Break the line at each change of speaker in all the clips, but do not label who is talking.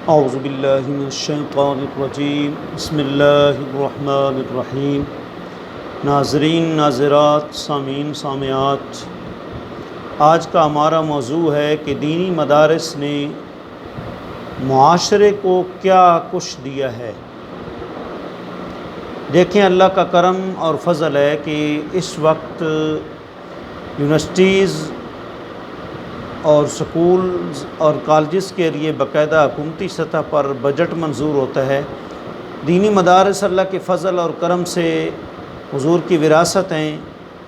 اعوذ باللہ من الشیطان الرجیم بسم اللہ الرحمن الرحیم۔ ناظرین، ناظرات، سامعین، سامعات، آج کا ہمارا موضوع ہے کہ دینی مدارس نے معاشرے کو کیا کچھ دیا ہے۔ دیکھیں، اللہ کا کرم اور فضل ہے کہ اس وقت یونیورسٹیز اور سکولز اور کالجز کے لیے باقاعدہ حکومتی سطح پر بجٹ منظور ہوتا ہے۔ دینی مدارس اللہ کے فضل اور کرم سے حضور کی وراثت ہیں،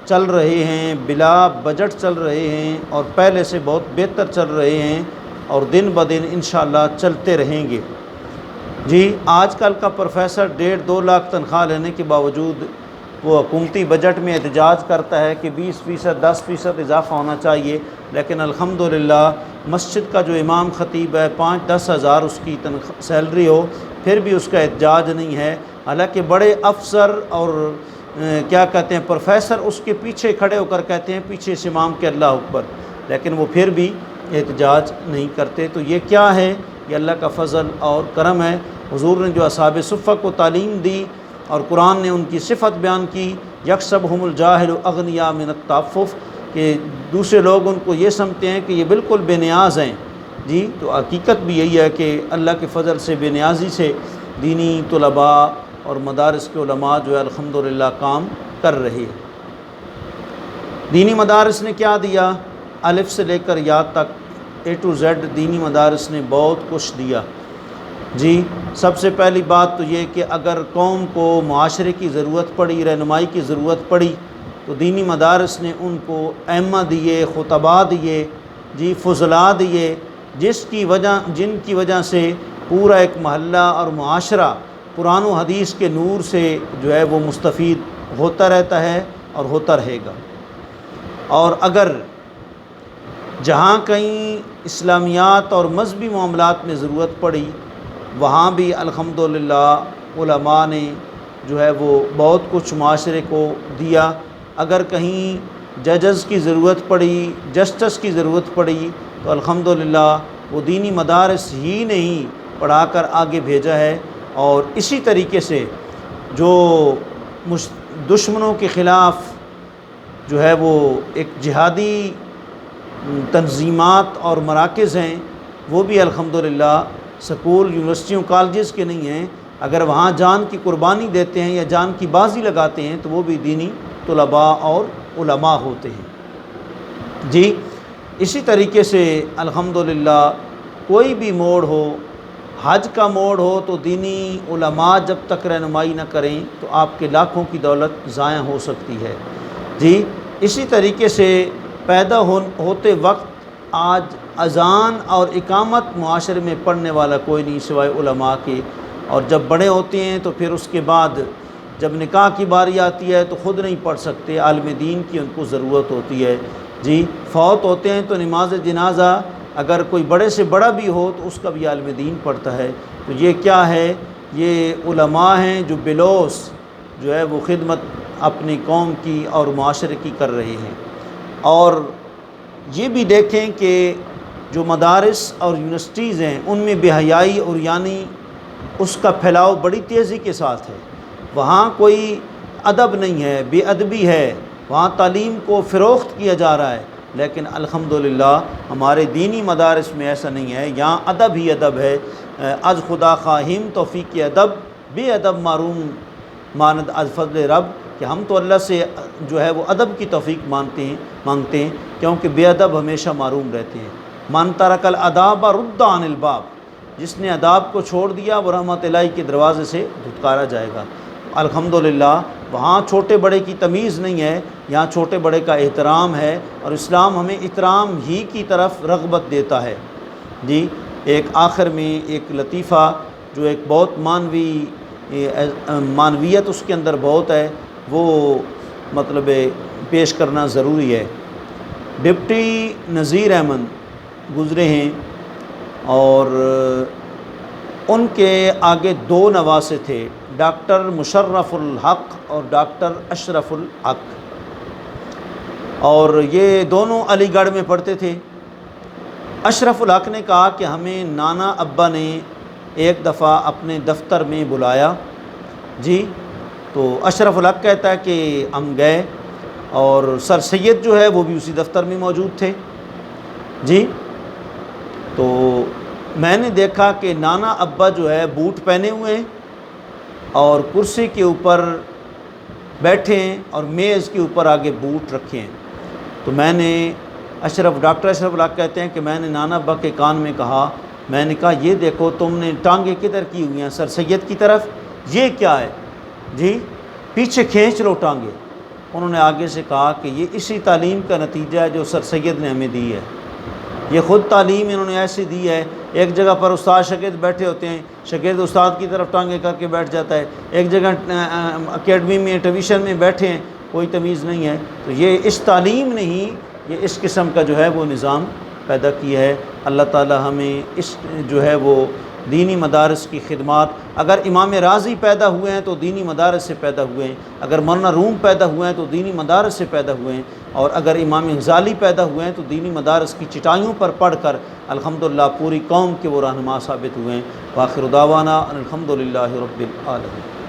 چل رہے ہیں، بلا بجٹ چل رہے ہیں اور پہلے سے بہت بہتر چل رہے ہیں اور دن بدن انشاءاللہ چلتے رہیں گے۔ جی، آج کل کا پروفیسر 1.5-2 لاکھ تنخواہ لینے کے باوجود وہ حکومتی بجٹ میں احتجاج کرتا ہے کہ 20%، 10% اضافہ ہونا چاہیے، لیکن الحمدللہ مسجد کا جو امام خطیب ہے 5-10 ہزار اس کی سیلری ہو، پھر بھی اس کا احتجاج نہیں ہے، حالانکہ بڑے افسر اور کیا کہتے ہیں پروفیسر اس کے پیچھے کھڑے ہو کر کہتے ہیں پیچھے اس امام کے اللہ اکبر، لیکن وہ پھر بھی احتجاج نہیں کرتے۔ تو یہ کیا ہے؟ یہ اللہ کا فضل اور کرم ہے۔ حضور نے جو اصحاب صفہ کو تعلیم دی اور قرآن نے ان کی صفت بیان کی، یکسبہم الجاہل اغنیاء من التعفف، کہ دوسرے لوگ ان کو یہ سمجھتے ہیں کہ یہ بالکل بے نیاز ہیں۔ جی، تو حقیقت بھی یہی ہے کہ اللہ کے فضل سے بے نیازی سے دینی طلباء اور مدارس کے علماء جو ہے الحمدللہ کام کر رہے ہیں۔ دینی مدارس نے کیا دیا؟ الف سے لے کر یا تک A to Z دینی مدارس نے بہت کچھ دیا۔ جی، سب سے پہلی بات تو یہ کہ اگر قوم کو معاشرے کی ضرورت پڑی، رہنمائی کی ضرورت پڑی، تو دینی مدارس نے ان کو ائمہ دیے، خطباء دیے، جی فضلاء دیے، جن کی وجہ سے پورا ایک محلہ اور معاشرہ قرآن و حدیث کے نور سے جو ہے وہ مستفید ہوتا رہتا ہے اور ہوتا رہے گا۔ اور اگر جہاں کہیں اسلامیات اور مذہبی معاملات میں ضرورت پڑی، وہاں بھی الحمدللہ علماء نے جو ہے وہ بہت کچھ معاشرے کو دیا۔ اگر کہیں ججز کی ضرورت پڑی، جسٹس کی ضرورت پڑی، تو الحمدللہ وہ دینی مدارس ہی نے ہی پڑھا کر آگے بھیجا ہے۔ اور اسی طریقے سے جو دشمنوں کے خلاف جو ہے وہ ایک جہادی تنظیمات اور مراکز ہیں، وہ بھی الحمدللہ سکول، یونیورسٹیوں، کالجز کے نہیں ہیں، اگر وہاں جان کی قربانی دیتے ہیں یا جان کی بازی لگاتے ہیں تو وہ بھی دینی طلباء اور علماء ہوتے ہیں۔ جی، اسی طریقے سے الحمدللہ کوئی بھی موڑ ہو، حج کا موڑ ہو، تو دینی علماء جب تک رہنمائی نہ کریں تو آپ کے لاکھوں کی دولت ضائع ہو سکتی ہے۔ جی، اسی طریقے سے پیدا ہوتے وقت آج اذان اور اقامت معاشرے میں پڑھنے والا کوئی نہیں سوائے علماء کے، اور جب بڑے ہوتے ہیں تو پھر اس کے بعد جب نکاح کی باری آتی ہے تو خود نہیں پڑھ سکتے، عالم دین کی ان کو ضرورت ہوتی ہے۔ جی، فوت ہوتے ہیں تو نماز جنازہ اگر کوئی بڑے سے بڑا بھی ہو تو اس کا بھی عالم دین پڑھتا ہے۔ تو یہ کیا ہے؟ یہ علماء ہیں جو بلوث جو ہے وہ خدمت اپنی قوم کی اور معاشرے کی کر رہے ہیں۔ اور یہ بھی دیکھیں کہ جو مدارس اور یونیورسٹیز ہیں ان میں بے حیائی اور یعنی اس کا پھیلاؤ بڑی تیزی کے ساتھ ہے۔ وہاں کوئی ادب نہیں ہے، بے ادبی ہے، وہاں تعلیم کو فروخت کیا جا رہا ہے، لیکن الحمدللہ ہمارے دینی مدارس میں ایسا نہیں ہے، یہاں ادب ہی ادب ہے۔ از خدا خواہیم توفیق ادب، بے ادب معروم ماند از فضل رب، کہ ہم تو اللہ سے جو ہے وہ ادب کی توفیق مانگتے ہیں کیونکہ بے ادب ہمیشہ معروم رہتے ہیں۔ من ترک الاداب رد عن الباب، جس نے اداب کو چھوڑ دیا وہ رحمت الہی کے دروازے سے دھتکارا جائے گا۔ الحمدللہ وہاں چھوٹے بڑے کی تمیز نہیں ہے، یہاں چھوٹے بڑے کا احترام ہے، اور اسلام ہمیں احترام ہی کی طرف رغبت دیتا ہے۔ جی، ایک آخر میں ایک لطیفہ جو ایک بہت معنویت اس کے اندر بہت ہے، وہ مطلب پیش کرنا ضروری ہے۔ ڈپٹی نذیر احمد گزرے ہیں اور ان کے آگے 2 نواسے تھے، ڈاکٹر مشرف الحق اور ڈاکٹر اشرف الحق، اور یہ دونوں علی گڑھ میں پڑھتے تھے۔ اشرف الحق نے کہا کہ ہمیں نانا ابا نے ایک دفعہ اپنے دفتر میں بلایا جی، تو اشرف الحق کہتا ہے کہ ہم گئے اور سر سید جو ہے وہ بھی اسی دفتر میں موجود تھے جی۔ تو میں نے دیکھا کہ نانا ابا جو ہے بوٹ پہنے ہوئے ہیں اور کرسی کے اوپر بیٹھے ہیں اور میز کے اوپر آگے بوٹ رکھے ہیں۔ تو میں نے ڈاکٹر اشرف الحق کہتے ہیں کہ میں نے نانا ابا کے کان میں کہا، میں نے کہا یہ دیکھو تم نے ٹانگیں کدھر کی ہوئی ہیں؟ سر سید کی طرف۔ یہ کیا ہے جی؟ پیچھے کھینچ لو ٹانگیں۔ انہوں نے آگے سے کہا کہ یہ اسی تعلیم کا نتیجہ ہے جو سر سید نے ہمیں دی ہے، یہ خود تعلیم انہوں نے ایسی دی ہے۔ ایک جگہ پر استاد شاگرد بیٹھے ہوتے ہیں، شاگرد استاد کی طرف ٹانگیں کر کے بیٹھ جاتا ہے، ایک جگہ اکیڈمی میں ٹیوشن میں بیٹھے ہیں، کوئی تمیز نہیں ہے۔ تو یہ اس تعلیم نے ہی یہ اس قسم کا جو ہے وہ نظام پیدا کیا ہے۔ اللہ تعالی ہمیں اس جو ہے وہ دینی مدارس کی خدمات، اگر امام رازی پیدا ہوئے ہیں تو دینی مدارس سے پیدا ہوئے ہیں، اگر مولانا روم پیدا ہوئے ہیں تو دینی مدارس سے پیدا ہوئے ہیں، اور اگر امام غزالی پیدا ہوئے ہیں تو دینی مدارس کی چٹائیوں پر پڑھ کر الحمدللہ پوری قوم کے وہ رہنما ثابت ہوئے ہیں۔ وآخر دعوانا ان الحمدللہ رب العالمین۔